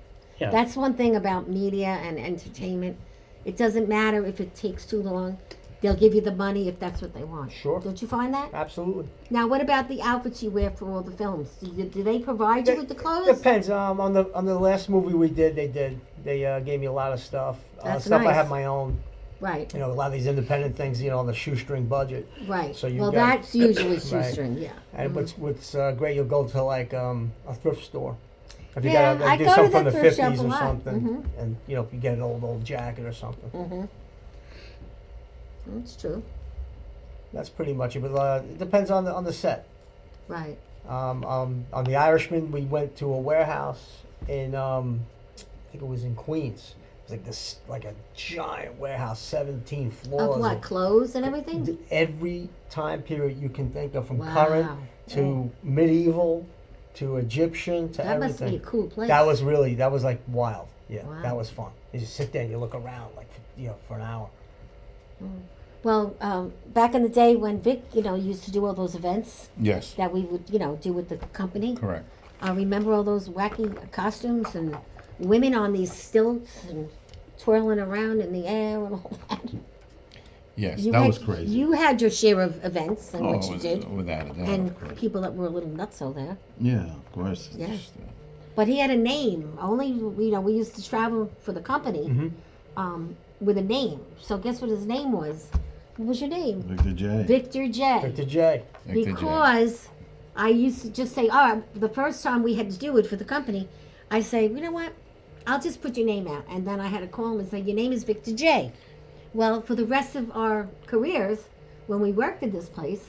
Yeah. That's one thing about media and entertainment. It doesn't matter if it takes too long. They'll give you the money if that's what they want. Sure. Don't you find that? Absolutely. Now, what about the outfits you wear for all the films? Do they provide you with the clothes? Depends. On the last movie we did, they gave me a lot of stuff. That's Stuff I nice. have my own. Right. You know, a lot of these independent things, on the shoestring budget. Right. So you well, got- that's usually Right. shoestring. Yeah. And what's great, you'll go to like a thrift store. If you Yeah, gotta I do go to something from the the thrift shop 50s a or lot. something, and you get an old jacket or something. That's true. That's pretty much it. But it depends on the set. Right. On The Irishman, we went to a warehouse in I think it was in Queens. It was like a giant warehouse, 17 floors. Of what? Clothes and everything? Every time period you can think of, from Wow. current to medieval to Egyptian to That must everything. be a cool place. That was like wild. Yeah, Wow. that was fun. You just sit there and you look around like for an hour. Well, back in the day when Vic, used to do all those events Yes, that we would, do with the company. correct. I remember all those wacky costumes and women on these stilts and twirling around in the air and all that. Yes, You that had, was crazy. You had your share of events and what it you was- did, without a doubt. and of course. people that were a little nutso there. Yeah, of course. It's Yeah. just, But he had a name. Only we used to travel for the company with a name. So guess what his name was? What was your name? Victor J. Victor J. Victor J. Victor J. Because I used to just say, the first time we had to do it for the company, I say, you know what? I'll just put your name out. And then I had to call him and say, your name is Victor J. Well, for the rest of our careers, when we worked at this place,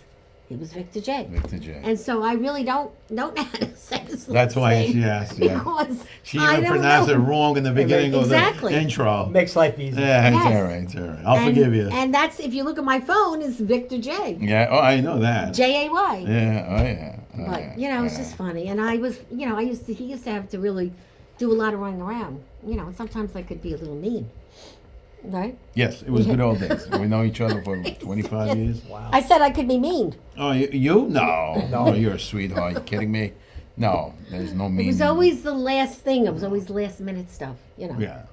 it was Victor J. Victor J. And so I really don't know how to say his That's why name she asked. Yeah. because She I even don't pronounced know. it wrong in the beginning Exactly. of the intro. Makes life easy. Yeah, it's Yes. all right. It's all right. I'll And- forgive you. And that's, if you look at my phone, it's Victor J. Yeah. Oh, I know that. J-A-Y. Yeah. Oh, yeah. Oh, But, yeah. it's just funny. And I was, he used to have to really do a lot of running around. And sometimes I could be a little mean. Right? Yes, it was good old days. We know each other for 25 years. Wow. I said I could be mean. Oh, you? No. No, you're a sweetheart. You kidding me? No, there's no It meaning. was always the last thing. It was always last minute stuff, Yeah.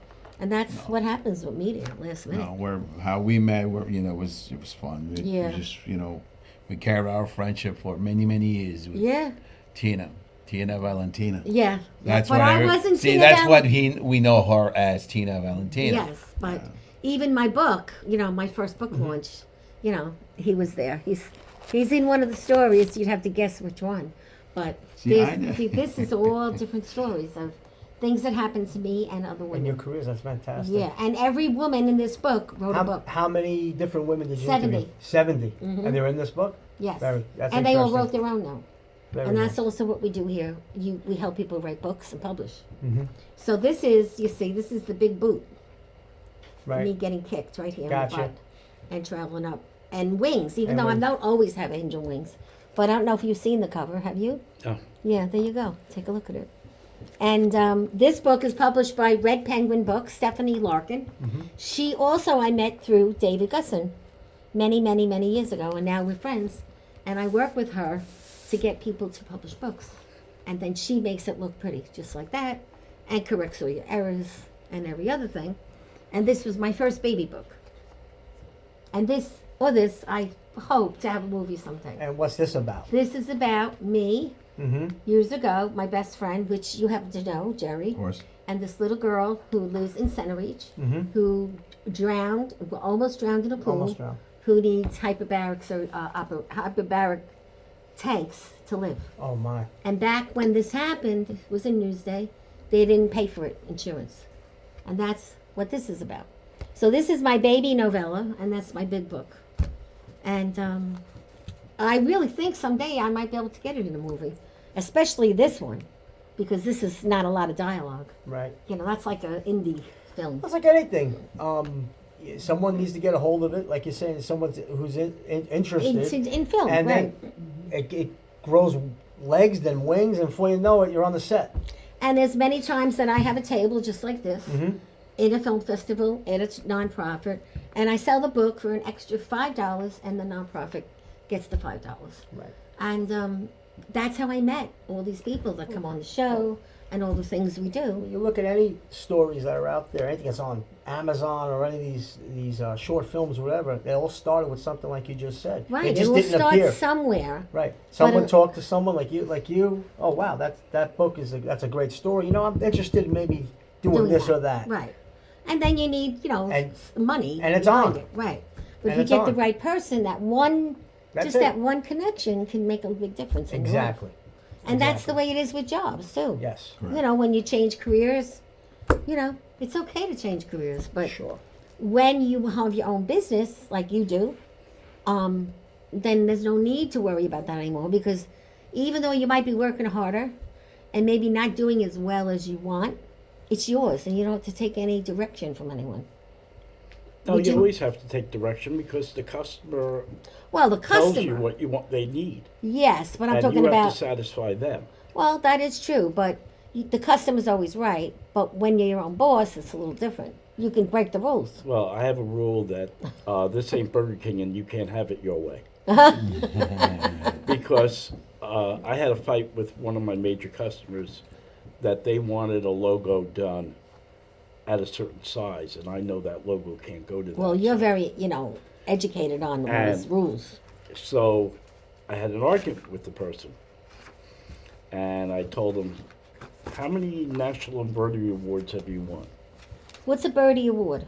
And that's what happens with media, last minute. No, how we met, it was fun. Yeah. We just, we carried our friendship for many, many years with Yeah. Tina Valentina. Yeah. That's but what I wasn't see. Tina That's Val- what we know her as, Tina Valentina. Yes, but even my book, my first book launch, he was there. He's in one of the stories. You'd have to guess which one. But See, I know. this is all different stories of things that happened to me and other In women. your careers, that's fantastic. Yeah, and every woman in this book wrote a book. How many different women did you 70. interview? 70. And they're in this book? Yes, That's and they all interesting. wrote their own note. Very And that's nice. also what we do here. We help people write books and publish. Mhm. So this is the big boot. Me Right. getting kicked right here in Gotcha. the butt and traveling up. And wings, even And though I wings. don't always have angel wings. But I don't know if you've seen the cover. Have you? Oh. Yeah, there you go. Take a look at it. And this book is published by Red Penguin Books, Stephanie Larkin. She also I met through David Gusson many, many, many years ago, and now we're friends. And I work with her to get people to publish books. And then she makes it look pretty, just like that, and corrects all your errors and every other thing. And this was my first baby book. And this, I hope to have a movie someday. And what's this about? This is about me, Mm-hmm. years ago, my best friend, which you happen to know, Jerry, Of course. and this little girl who lives in Center Reach, Mm-hmm. who almost drowned in a pool, Almost drowned. who needs hyperbaric tanks to live. Oh, my. And back when this happened, it was in Newsday, they didn't pay for it, insurance. And that's what this is about. So this is my baby novella, and that's my big book. And I really think someday I might be able to get it in a movie, especially this one, because this is not a lot of dialogue. Right. That's like an indie film. It's like anything. Someone needs to get a hold of it, like you're saying, someone who's interested. In film, and right. then it grows legs, then wings, and before you know it, you're on the set. And there's many times that I have a table just like this, in a film festival, at a nonprofit, and I sell the book for an extra $5, and the nonprofit gets the $5. Right. And that's how I met all these people that come on the show and all the things we do. You look at any stories that are out there, anything that's on Amazon or any of these short films or whatever, they all started with something like you just said. Right, They it just will didn't start appear. somewhere. Right. Someone it- talked to someone like you. Oh wow, that book that's a great story. I'm interested in maybe doing this or that. Right. And then you need, And- money. and it's behind on. it, right? But And if you it's get the on. right person, That's just it. that one connection can make a big difference in your life. Exactly. And that's the Exactly. way it is with jobs too. Yes. When you change careers, it's okay to change careers. But Sure. when you have your own business, like you do, then there's no need to worry about that anymore, because even though you might be working harder and maybe not doing as well as you want, it's yours, and you don't have to take any direction from anyone. No, Would you you- always have to take direction because the customer Well, the tells you customer, what you want they need, yes, but I'm and talking you have about. to satisfy them. Well, that is true, but the customer's always right. But when you're your own boss, it's a little different. You can break the rules. Well, I have a rule that this ain't Burger King and you can't have it your way. Because I had a fight with one of my major customers that they wanted a logo done at a certain size, and I know that logo can't go to that. Well, you're size. very, educated on all these And- rules. So I had an argument with the person, and I told him, how many National Embroidery Awards have you won? What's a Birdie Award?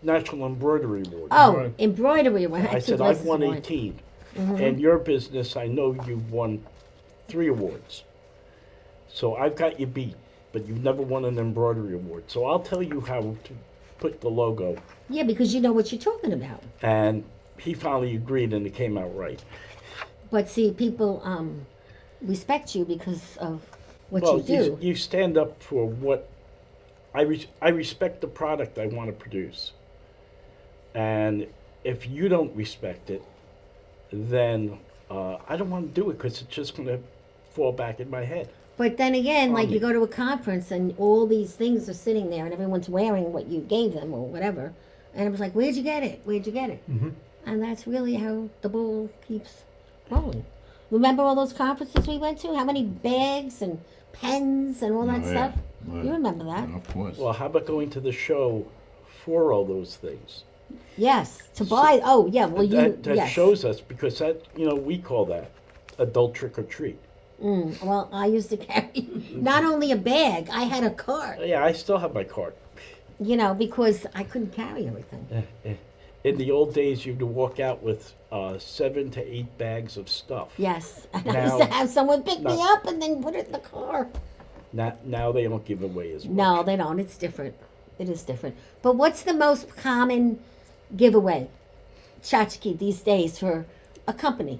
National Embroidery Awards. Oh, embroidery award. I said, I've won 18. And your business, I know you've won 3 awards. So I've got you beat, but you've never won an embroidery award. So I'll tell you how to put the logo. Yeah, because you know what you're talking about. And he finally agreed, and it came out right. But see, people respect you because of what Well, you do. you stand up for what I respect the product I want to produce. And if you don't respect it, then I don't want to do it because it's just going to fall back in my head. But then again, like me. you go to a conference and all these things are sitting there and everyone's wearing what you gave them or whatever. And it was like, where'd you get it? Where'd you get it? Mm-hmm. And that's really how the ball keeps rolling. Remember all those conferences we went to? How many bags and pens and all that Oh, yeah. stuff? Oh, You yeah. remember that? Of course. Well, how about going to the show for all those things? Yes. To buy, oh, yeah, well, That yes. shows us, because that, we call that adult trick or treat. Well, I used to carry not only a bag, I had a cart, Yeah, I still have my cart. because I couldn't carry everything. In the old days, you had to walk out with 7 to 8 bags of stuff. Yes. And I Now- used to have someone pick me now- up and then put it in the car. Now they don't give away as much. No, they don't. It's different. It is different. But what's the most common giveaway, tchotchke, these days for a company?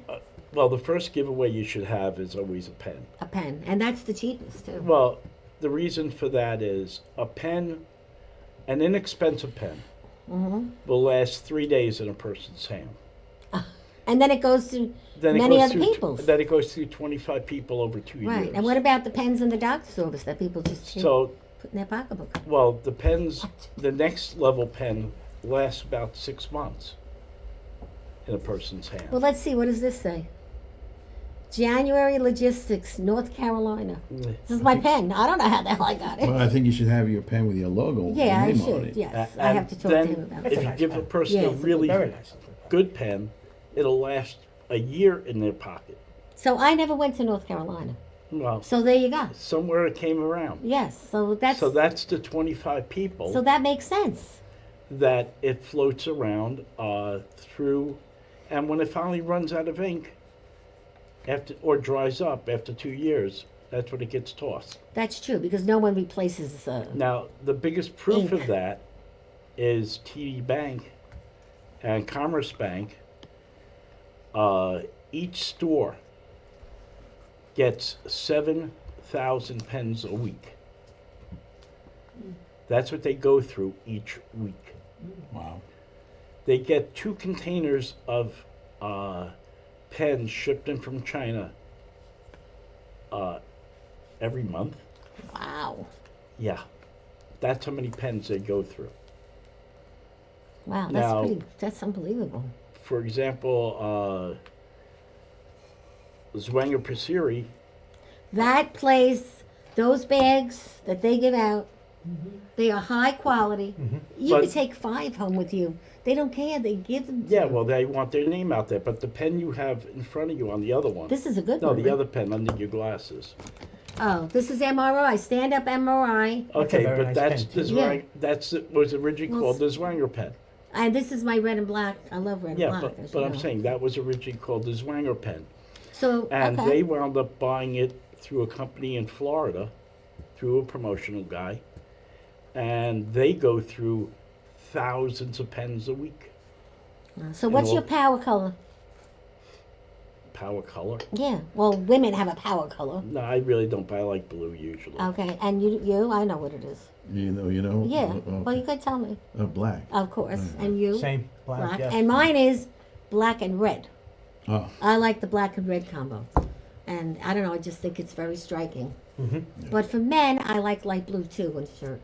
Well, the first giveaway you should have is always a pen. A pen. And that's the cheapest, too. Well, the reason for that is a pen, an inexpensive pen, Mm-hmm. will last 3 days in a person's hand. And then it goes to Then it many goes other through people's. Then it goes through 25 people over 2 years. Right. And what about the pens in the doctor's office that people just So, put in their pocketbook? well, the pens, the next level pen lasts about 6 months in a person's hand. Well, let's see. What does this say? January Logistics, North Carolina. This is my pen. I don't know how the hell I got it. Well, I think you should have your pen with your logo. Yeah, I your name on should. it. Yes, I And have to talk to then him about if it. you nice give a pen. person Yeah, a it's a really Very nice. good pen, it'll last a year in their pocket. So I never went to North Carolina. Well, So there you go. somewhere it came around. Yes. So that's So that's the 25 people so that makes sense. that it floats around through, and when it finally runs out of ink, or dries up after 2 years, that's when it gets tossed. That's true because no one replaces. Now, the biggest proof Ink. of that is TD Bank and Commerce Bank. Each store gets 7,000 pens a week. That's what they go through each week. Wow. They get 2 containers of pens shipped in from China every month. Wow. Yeah, that's how many pens they go through. Wow. Now- That's unbelievable. For example, Zwanger Passeri, That place, those bags that they give out, They are high quality. You But- could take 5 home with you. They don't care. They give them. to Yeah, you. well, they want their name out there, but the pen you have in front of you on the other one. This is a good No, one. the other pen under your glasses. Oh, this is MRI. Stand up MRI. Okay, very but nice that's pen, the too. Yeah. Zwang, that's it was originally Well, called the Zwanger pen. And this is my red and black. I love red Yeah, and black. as but you I'm know. saying that was originally called the Zwanger pen. So, And okay. they wound up buying it through a company in Florida, through a promotional guy. And they go through thousands of pens a week. So what's your all- power color? Power color. Yeah. Well, women have a power color. No, I really don't, but I like blue usually. Okay. And you, I know what it is. You know. Yeah. Oh, Well, you could tell me. black. Of course. And you? Same. Black. yes. And mine is black and red. Oh, I like the black and red combo. And I don't know, I just think it's very striking. But for men, I like light blue too in a shirt.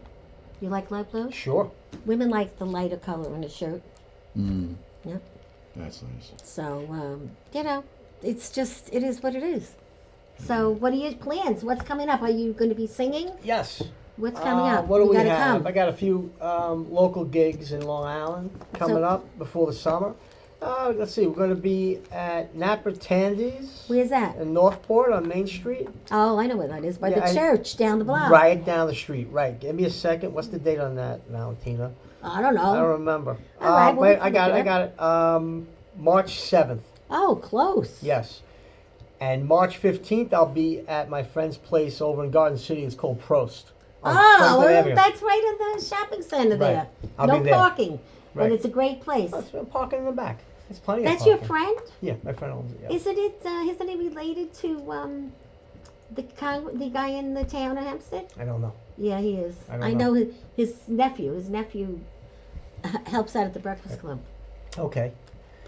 You like light blue? Sure. Women like the lighter color in a shirt. Yep. that's nice. So, you know, it's just, it is what it is. So, what are your plans? What's coming up? Are you going to be singing? Yes. What's coming up? What do You we gotta have? come. I got a few local gigs in Long Island coming So- up before the summer. Let's see. We're going to be at Napper Tandy's Where's that? in Northport on Main Street. Oh, I know where that is. By Yeah, the church down the block. Right down the street. Right. Give me a second. What's the date on that, Valentina? I don't I don't know. remember. All right, well, wait, we I can got look it. I it got it. March 7th. Oh, close. Yes. And March 15th, I'll be at my friend's place over in Garden City. It's called Prost. on Oh, Franklin well, Avenue. that's right in the shopping center there. I'll No be there. parking, but Right. it's a great place. That's parking in the back. It's plenty That's of your parking. friend? Yeah, my friend owns it. Yeah. Isn't he related to the guy in the town of Hempstead? I don't know. Yeah, he is. I don't I know. know his nephew. His nephew helps out at the Breakfast Club. Okay.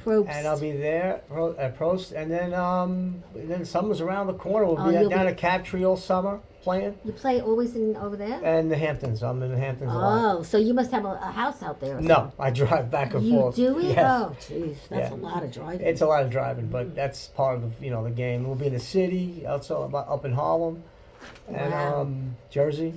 Probst. And I'll be there at Prost, and then summer's around the corner. We'll Oh, be you'll down be- at Captree all summer playing, You play always over there? and the Hamptons. I'm in the Hamptons a lot. Oh, so you must have a house out there. Or No, I drive back and something. You forth. do it? Yes. Oh, jeez, that's Yeah. a lot of driving. It's a lot of driving, but that's part of the game. We'll be in the city, also up in Harlem, and Wow. Jersey,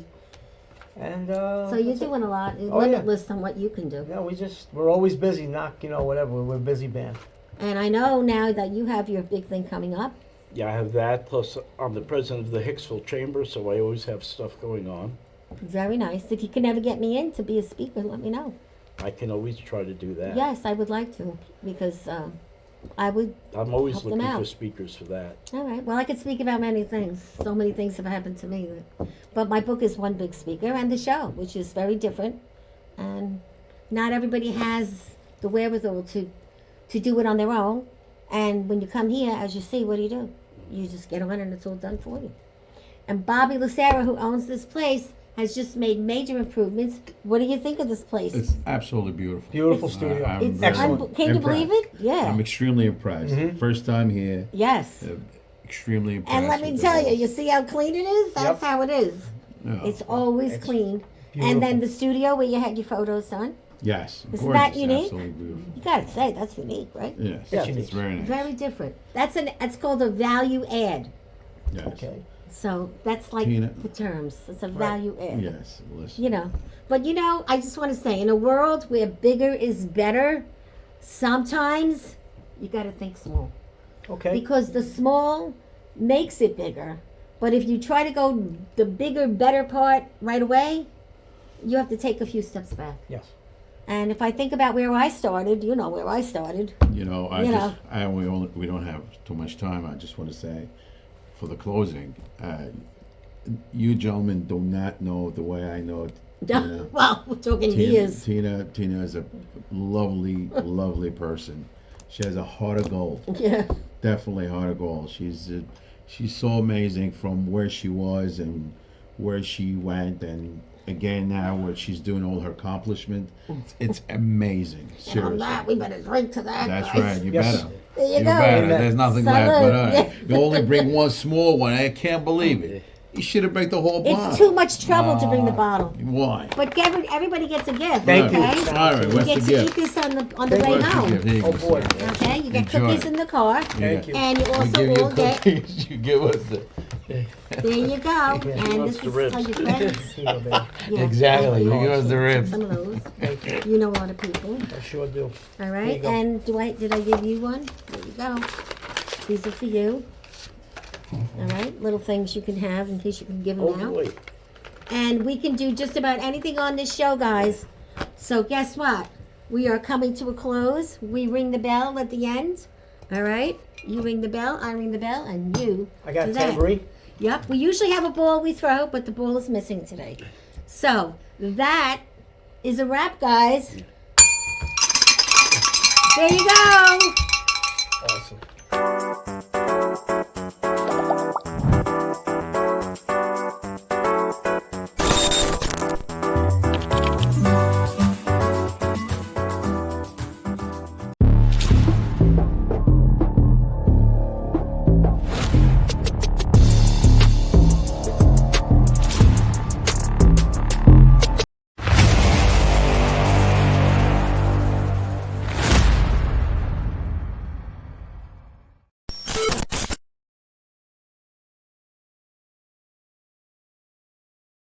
and So you're that's it. doing a lot. Oh, yeah. Limitless on what you can do. No, we're always busy. Whatever. We're a busy band. And I know now that you have your big thing coming up. Yeah, I have that. Plus, I'm the president of the Hicksville Chamber, so I always have stuff going on. Very nice. If you can ever get me in to be a speaker, let me know. I can always try to do that. Yes, I would like to because I would. I'm always Help them looking for out. speakers for that. All right. Well, I could speak about many things. So many things have happened to me. But my book is one big speaker, and the show, which is very different. And not everybody has the wherewithal to do it on their own. And when you come here, as you see, what do? You just get on and it's all done for you. And Bobby Lucera, who owns this place, has just made major improvements. What do you think of this place? It's absolutely beautiful. Beautiful studio. I'm It's very can you believe it? impressed. Yeah. I'm extremely impressed. First time here, Yes. extremely impressed. And let me with tell the you, you see how clean it is? That's Yep. how it is. Yeah. It's always It's clean. beautiful. And then the studio where you had your photos done. Yes, Isn't gorgeous, that unique? absolutely beautiful. You gotta say that's unique, right? Yes, Yes, it's unique. very nice. Very different. It's called a value add. Yes. Okay. So that's like Tina. the terms. It's a value add. Yes, listen. You know. But I just want to say, in a world where bigger is better, sometimes you gotta think small. Okay. Because the small makes it bigger. But if you try to go the bigger, better part right away, you have to take a few steps back. Yes. And if I think about where I started, you know where I started. You know, we don't have too much time. I just want to say, for the closing, you gentlemen do not know the way I know Tina. Well, we're talking Tina, years. Tina is a lovely, lovely person. She has a heart of gold. Yeah. Definitely heart of gold. She's so amazing from where she was and where she went, and again now where she's doing all her accomplishment. It's amazing. And on Seriously. that, we better drink to that. That's guys. right. You Yes. better. There you You go. better. Amen. There's nothing Salud. left but us. Yeah. You only bring one small one. I can't believe it. You should have brought the whole bottle. It's too much trouble to bring the bottle. Why? But everybody gets a gift. Thank you. Okay? All right, You what's get the to gift? eat this on the Thank way you. What's the home. gift? Here you Oh, go, boy. sir. Okay? You get Enjoy cookies it. in the car. Thank you. And you We also give you will get cookies. You give us the. There you go. And wants this the is ribs. how your friends. Here you go, baby. Yeah, Exactly. yeah, Here goes the rib. some of those. Thank you. You know a lot of people. I sure do. All you right. go. And did I give you one? There you go. These are for you. All right. Little things you can have in case you can give them Oh out. boy. And we can do just about anything on this show, guys. So guess what? We are coming to a close. We ring the bell at the end. All right. You ring the bell, I ring the bell, and you I got do a that. tambourine. Yep. We usually have a ball we throw, but the ball is missing today. So that is a wrap, guys. There you go.